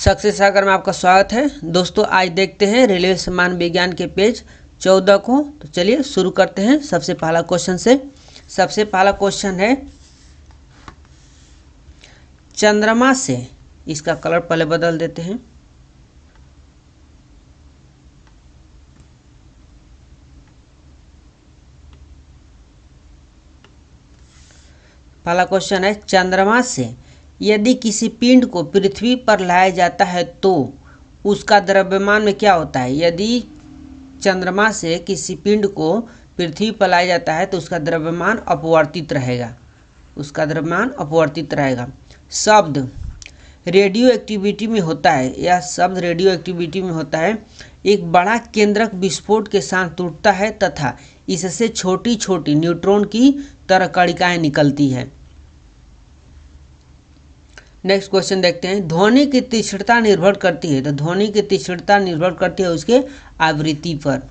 Success सागर में आपका स्वागत है। दोस्तों आज देखते हैं रेलवे सम्मान विज्ञान के पेज 14 को। तो चलिए शुरू करते हैं सबसे पहला क्वेश्चन से। सबसे पहला क्वेश्चन है चंद्रमा से, इसका कलर पहले बदल देते हैं। पहला क्वेश्चन है चंद्रमा से यदि किसी पिंड को पृथ्वी पर लाया जाता है तो उसका द्रव्यमान में क्या होता है। यदि चंद्रमा से किसी पिंड को पृथ्वी पर लाया जाता है तो उसका द्रव्यमान अपवर्तित रहेगा, उसका द्रव्यमान अपवर्तित रहेगा। शब्द रेडियो एक्टिविटी में होता है, यह शब्द रेडियो एक्टिविटी में होता है। एक बड़ा केंद्रक विस्फोट के साथ टूटता है तथा इससे छोटी छोटी न्यूट्रॉन की तरह कणिकाएं निकलती हैं। नेक्स्ट क्वेश्चन देखते हैं। ध्वनि की तीक्ष्णता निर्भर करती है, तो ध्वनि की तीक्ष्णता निर्भर करती है उसके आवृत्ति पर।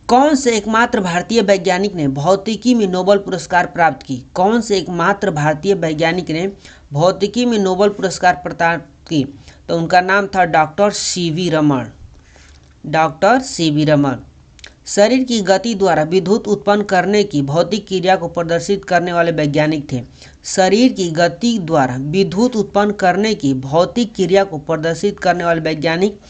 कौन से एकमात्र भारतीय वैज्ञानिक ने भौतिकी में नोबेल पुरस्कार प्राप्त की। कौन से एकमात्र भारतीय वैज्ञानिक ने भौतिकी में नोबेल पुरस्कार प्राप्त की, तो उनका नाम था doctor CV. Raman. Doctor CV. Raman. शरीर की गति द्वारा विद्युत उत्पन्न करने की भौतिक क्रिया को प्रदर्शित करने वाले वैज्ञानिक थे। शरीर की गति द्वारा विद्युत उत्पन्न करने की भौतिक क्रिया को प्रदर्शित करने वाले वैज्ञानिक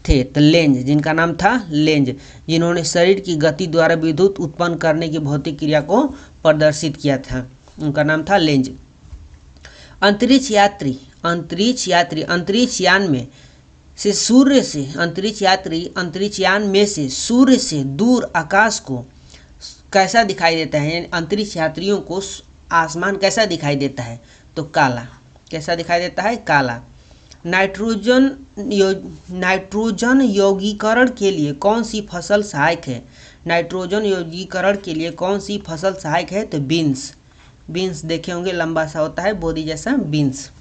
थे तो लेंज, जिनका नाम था लेंज, जिन्होंने शरीर की गति द्वारा विद्युत उत्पन्न करने की भौतिक क्रिया को प्रदर्शित किया था, उनका नाम था लेंज। अंतरिक्ष यात्री, अंतरिक्ष यान में से सूर्य से, अंतरिक्ष यात्री अंतरिक्ष यान में से सूर्य से दूर आकाश को कैसा दिखाई देता है। यानी अंतरिक्ष यात्रियों को आसमान कैसा दिखाई देता है, तो काला। कैसा दिखाई देता है, काला। नाइट्रोजन यौगीकरण के लिए कौन सी फसल सहायक है। नाइट्रोजन यौगीकरण के लिए कौन सी फसल सहायक है, तो बीन्स। बीन्स देखे होंगे, लंबा सा होता है बोदी जैसा, बीन्स।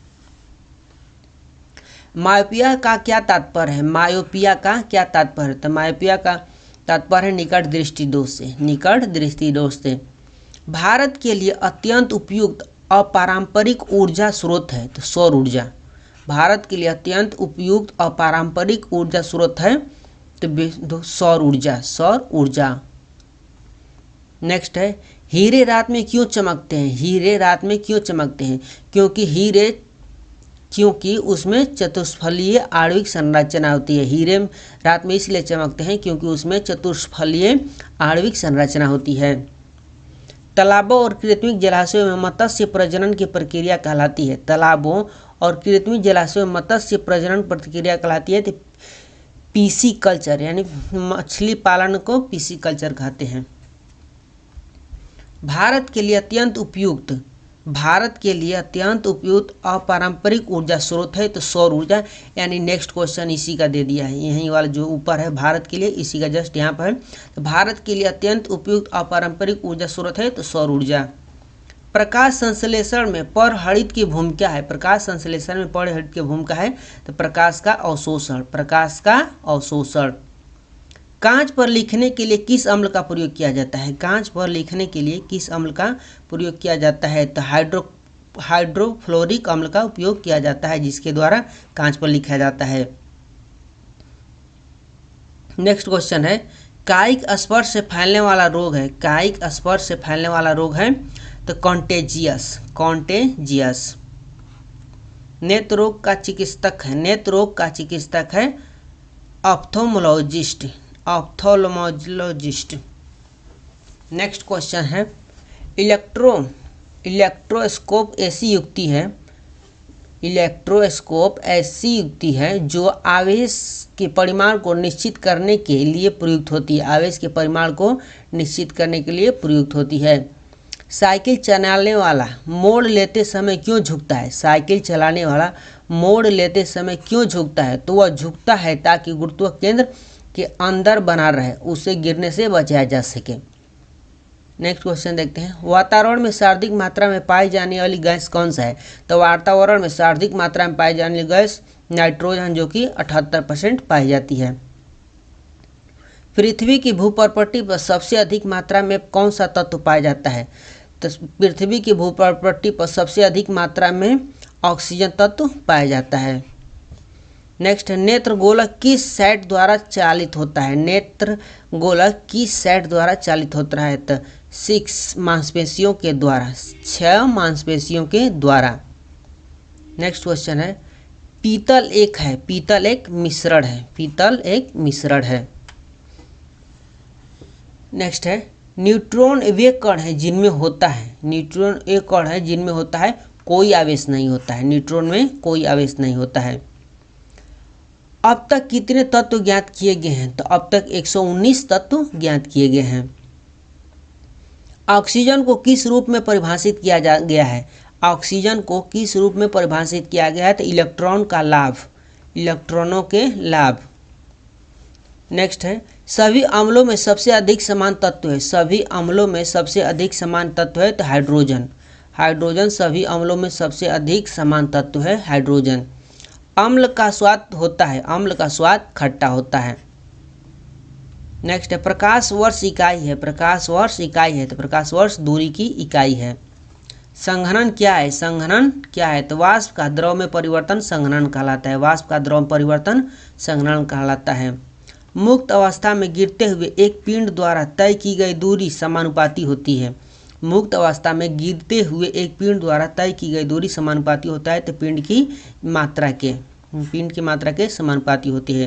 मायोपिया का क्या तात्पर्य है। मायोपिया का क्या तात्पर्य है, तो मायोपिया का तात्पर्य है निकट दृष्टि दोष से, निकट दृष्टि दोष से। भारत के लिए अत्यंत उपयुक्त अपारंपरिक ऊर्जा स्रोत है, तो सौर ऊर्जा। भारत के लिए अत्यंत उपयुक्त अपारंपरिक ऊर्जा स्रोत है तो सौर ऊर्जा, सौर ऊर्जा। नेक्स्ट है हीरे रात में क्यों चमकते हैं। हीरे रात में क्यों चमकते हैं, क्योंकि उसमें चतुष्फलीय आणविक संरचना होती है। हीरे रात में इसलिए चमकते हैं क्योंकि उसमें चतुष्फलीय आणविक संरचना होती है। तालाबों और कृत्रिम जलाशयों में मत्स्य प्रजनन की प्रक्रिया कहलाती है। तालाबों और कृत्रिम जलाशयों में मत्स्य प्रजनन प्रक्रिया कहलाती है तो पीसी कल्चर, यानी मछली पालन को पीसी कल्चर कहते हैं। भारत के लिए अत्यंत उपयुक्त अपारंपरिक ऊर्जा स्रोत है तो सौर ऊर्जा। यानी नेक्स्ट क्वेश्चन इसी का दे दिया है, यही वाला जो ऊपर है भारत के लिए, इसी का जस्ट यहाँ पर है। तो भारत के लिए अत्यंत उपयुक्त अपारंपरिक ऊर्जा स्रोत है तो सौर ऊर्जा। प्रकाश संश्लेषण में परहरित की भूमिका है। प्रकाश संश्लेषण में परहरित की भूमिका है तो प्रकाश का अवशोषण, प्रकाश का अवशोषण। कांच पर लिखने के लिए किस अम्ल का प्रयोग किया जाता है। कांच पर लिखने के लिए किस अम्ल का प्रयोग किया जाता है, तो हाइड्रोफ्लोरिक अम्ल का उपयोग किया जाता है, जिसके द्वारा कांच पर लिखा जाता है। नेक्स्ट क्वेश्चन है कायिक स्पर्श से फैलने वाला रोग है। कायिक स्पर्श से फैलने वाला रोग है तो कॉन्टेजियस, कॉन्टेजियस। नेत्र रोग का चिकित्सक है, नेत्र रोग का चिकित्सक है ऑप्थोमोलॉजिस्ट, ऑप्थोलमोलॉजिस्ट। नेक्स्ट क्वेश्चन है इलेक्ट्रोस्कोप ऐसी युक्ति है, इलेक्ट्रोस्कोप ऐसी युक्ति है जो आवेश के परिमाण को निश्चित करने के लिए प्रयुक्त होती है। आवेश के परिमाण को निश्चित करने के लिए प्रयुक्त होती है। साइकिल चलाने वाला मोड़ लेते समय क्यों झुकता है। साइकिल चलाने वाला मोड़ लेते समय क्यों झुकता है, तो वह झुकता है ताकि गुरुत्व केंद्र के अंदर बना रहे, उसे गिरने से बचाया जा सके। नेक्स्ट क्वेश्चन देखते हैं वातावरण में सर्वाधिक मात्रा में पाई जाने वाली गैस कौन सा है। तो वातावरण में सर्वाधिक मात्रा में पाई जाने वाली गैस नाइट्रोजन, जो कि 78% पाई जाती है। पृथ्वी की भूप्रपट्टी पर सबसे अधिक मात्रा में कौन सा तत्व पाया जाता है। तो पृथ्वी की भूप्रपट्टी पर सबसे अधिक मात्रा में ऑक्सीजन तत्व पाया जाता है। नेक्स्ट है, नेत्र गोलक किस सेट द्वारा चालित होता है? नेत्र गोलक किस सेट द्वारा चालित होता है? तो 6 मांसपेशियों के द्वारा, 6 मांसपेशियों के द्वारा। नेक्स्ट क्वेश्चन है, पीतल एक है, पीतल एक मिश्रण है, पीतल एक मिश्रण है। नेक्स्ट है, न्यूट्रॉन वे कण है जिनमें होता है, न्यूट्रॉन एक कण है जिनमें होता है कोई आवेश नहीं होता है, न्यूट्रॉन में कोई आवेश नहीं होता है। अब तक कितने तत्व ज्ञात किए गए हैं? तो अब तक 119 तत्व ज्ञात किए गए हैं। ऑक्सीजन को किस रूप में परिभाषित किया गया है? ऑक्सीजन को किस रूप में परिभाषित किया गया है? तो इलेक्ट्रॉन का लाभ, इलेक्ट्रॉनों के लाभ। नेक्स्ट है, सभी अम्लों में सबसे अधिक समान तत्व है, सभी अम्लों में सबसे अधिक समान तत्व है तो हाइड्रोजन, हाइड्रोजन सभी अम्लों में सबसे अधिक समान तत्व है हाइड्रोजन। अम्ल का स्वाद होता है, अम्ल का स्वाद खट्टा होता है। नेक्स्ट है, प्रकाश वर्ष इकाई है, प्रकाश वर्ष इकाई है तो प्रकाश वर्ष दूरी की इकाई है। संघनन क्या है? संघनन क्या है? तो वाष्प का द्रव में परिवर्तन संघनन कहलाता है, वाष्प का द्रव में परिवर्तन संघनन कहलाता है। मुक्त अवस्था में गिरते हुए एक पिंड द्वारा तय की गई दूरी समानुपाती होती है, मुक्त अवस्था में गिरते हुए एक पिंड द्वारा तय की गई दूरी समानुपाती होता है तो पिंड की मात्रा के समानुपाती होती है।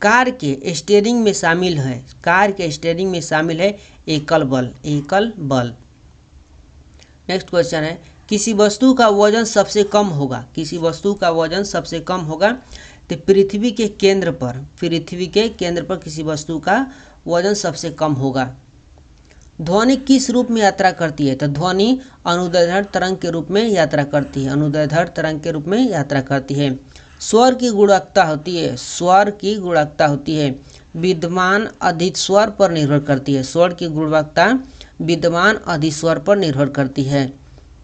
कार के स्टीयरिंग में शामिल है, कार के स्टीयरिंग में शामिल है एकल बल, एकल बल। नेक्स्ट क्वेश्चन है, किसी वस्तु का वजन सबसे कम होगा, किसी वस्तु का वजन सबसे कम होगा तो पृथ्वी के केंद्र पर, पृथ्वी के केंद्र पर किसी वस्तु का वजन सबसे कम होगा। ध्वनि किस रूप में यात्रा करती है? तो ध्वनि अनुदैर्ध्य तरंग के रूप में यात्रा करती है, अनुदैर्ध्य तरंग के रूप में यात्रा करती है। स्वर की गुणवत्ता होती है, स्वर की गुणवत्ता होती है विद्यमान अधिस्वर पर निर्भर करती है, स्वर की गुणवत्ता विद्यमान अधिस्वर पर निर्भर करती है।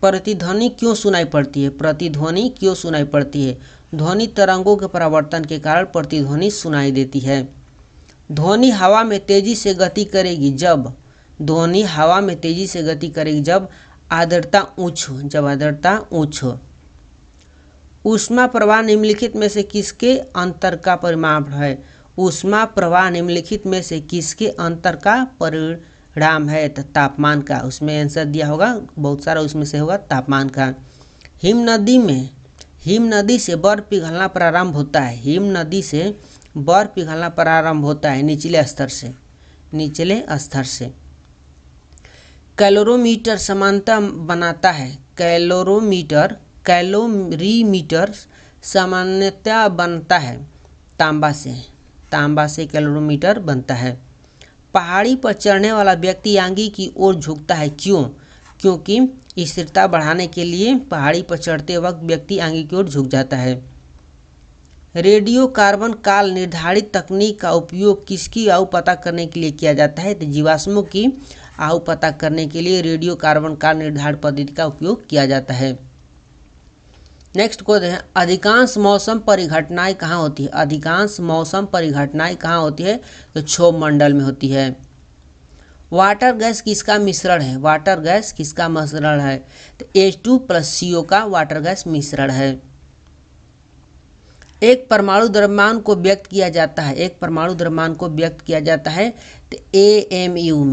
प्रतिध्वनि क्यों सुनाई पड़ती है? प्रतिध्वनि क्यों सुनाई पड़ती है? ध्वनि तरंगों के परावर्तन के कारण प्रतिध्वनि सुनाई देती है। ध्वनि हवा में तेजी से गति करेगी जब, ध्वनि हवा में तेजी से गति करेगी जब आर्द्रता उच्च हो, जब आर्द्रता उच्च हो। ऊष्मा प्रवाह निम्नलिखित में से किसके अंतर का परिमाप है? ऊष्मा प्रवाह निम्नलिखित में से किसके अंतर का परिणाम है? तो तापमान का, उसमें आंसर दिया होगा बहुत सारा, उसमें से होगा तापमान का। हिम नदी से बर्फ पिघलना प्रारंभ होता है, हिम नदी से बर्फ पिघलना प्रारंभ होता है निचले स्तर से, निचले स्तर से। कैलोरीमीटर समानता बनाता है, कैलोरीमीटर सामान्यतः बनता है तांबा से, तांबा से कैलोरीमीटर बनता है। पहाड़ी पर चढ़ने वाला व्यक्ति आगे की ओर झुकता है, क्यों? क्योंकि स्थिरता बढ़ाने के लिए पहाड़ी पर चढ़ते वक्त व्यक्ति आगे की ओर झुक जाता है। रेडियो कार्बन काल निर्धारित तकनीक का उपयोग किसकी आयु पता करने के लिए किया जाता है? तो जीवाश्मों की आयु पता करने के लिए रेडियो कार्बन काल निर्धारित पद्धति का उपयोग किया जाता है। नेक्स्ट क्वेश्चन है, अधिकांश मौसम परिघटनाएं कहाँ होती है? अधिकांश मौसम परिघटनाएं कहाँ होती है? तो क्षोभ मंडल में होती है। वाटर गैस किसका मिश्रण है? वाटर गैस किसका मिश्रण है? तो H2+CO का वाटर गैस मिश्रण है। एक परमाणु द्रव्यमान को व्यक्त किया जाता है, एक परमाणु द्रव्यमान को व्यक्त किया जाता है तो AMU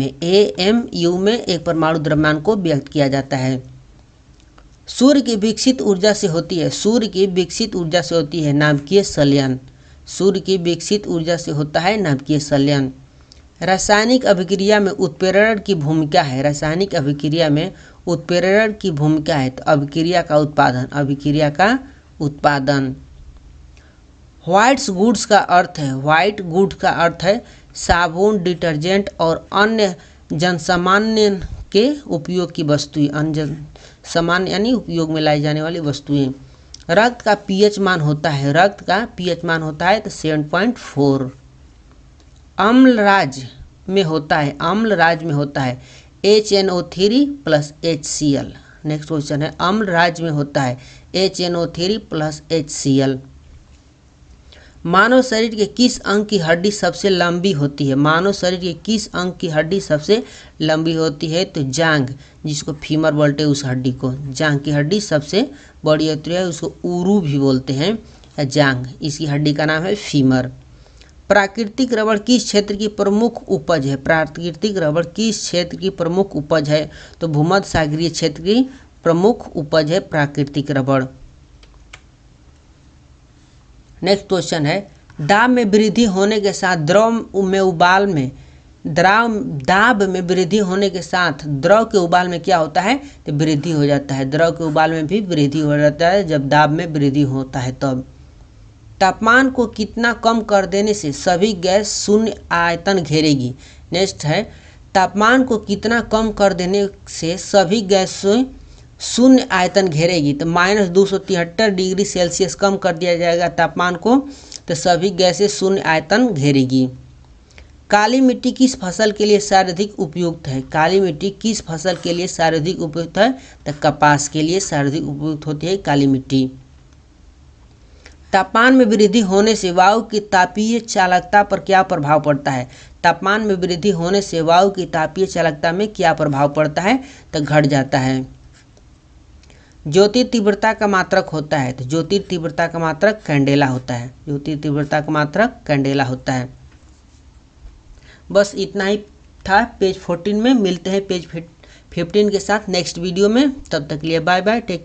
में एक परमाणु द्रव्यमान को व्यक्त किया जाता है। सूर्य की विकसित ऊर्जा से होती है, सूर्य की विकसित ऊर्जा से होती है नाभिकीय संलयन, सूर्य की विकसित ऊर्जा से होता है नाभिकीय संलयन। रासायनिक अभिक्रिया में उत्प्रेरण की भूमिका है, रासायनिक अभिक्रिया में उत्प्रेरण की भूमिका है तो अभिक्रिया का उत्पादन, अभिक्रिया का उत्पादन। व्हाइट गुड्स का अर्थ है, व्हाइट गुड का अर्थ है साबुन, डिटर्जेंट और अन्य जनसामान्य के उपयोग की वस्तुएं, अन्य सामान्य यानी उपयोग में लाई जाने वाली वस्तुएं। रक्त का पीएच मान होता है, रक्त का पीएच मान होता है तो 7.4। अम्ल राज्य में होता है, अम्ल राज्य में होता है HNO3+HCl। नेक्स्ट क्वेश्चन है, अम्ल राज्य में होता है HNO3+HCl। मानव शरीर के किस अंग की हड्डी सबसे लंबी होती है? मानव शरीर के किस अंग की हड्डी सबसे लंबी होती है? तो जांघ, जिसको फीमर बोलते हैं, उस हड्डी को। जांघ की हड्डी सबसे बड़ी होती है, उसको ऊरू भी बोलते हैं, जांघ। इसकी हड्डी का नाम है फीमर। प्राकृतिक रबड़ किस क्षेत्र की प्रमुख उपज है? प्राकृतिक रबड़ किस क्षेत्र की प्रमुख उपज है? तो भूमध्य सागरीय क्षेत्र की प्रमुख उपज है प्राकृतिक रबड़। नेक्स्ट क्वेश्चन है, दाब में वृद्धि होने के साथ दाब में वृद्धि होने के साथ द्रव के उबाल में क्या होता है? तो वृद्धि हो जाता है। द्रव के उबाल में भी वृद्धि हो जाता है जब दाब में वृद्धि होता है तब। तापमान को कितना कम कर देने से सभी गैस शून्य आयतन घेरेगी? नेक्स्ट है, तापमान को कितना कम कर देने से सभी गैस शून्य आयतन घेरेगी? तो -273 डिग्री सेल्सियस कम कर दिया जाएगा तापमान को, तो सभी गैसें शून्य आयतन घेरेगी। काली मिट्टी किस फसल के लिए सर्वाधिक उपयुक्त है? काली मिट्टी किस फसल के लिए सर्वाधिक उपयुक्त है? तो कपास के लिए सर्वाधिक उपयुक्त होती है काली मिट्टी। तापमान में वृद्धि होने से वायु की तापीय चालकता पर क्या प्रभाव पड़ता है? तापमान में वृद्धि होने से वायु की तापीय चालकता में क्या प्रभाव पड़ता है? तो घट जाता है। ज्योति तीव्रता का मात्रक होता है, तो ज्योति तीव्रता का मात्रक कैंडेला होता है। ज्योति तीव्रता का मात्रक कैंडेला होता है। बस इतना ही था पेज 14 में। मिलते हैं पेज 15 के साथ नेक्स्ट वीडियो में। तब तक के लिए बाय बाय, टेक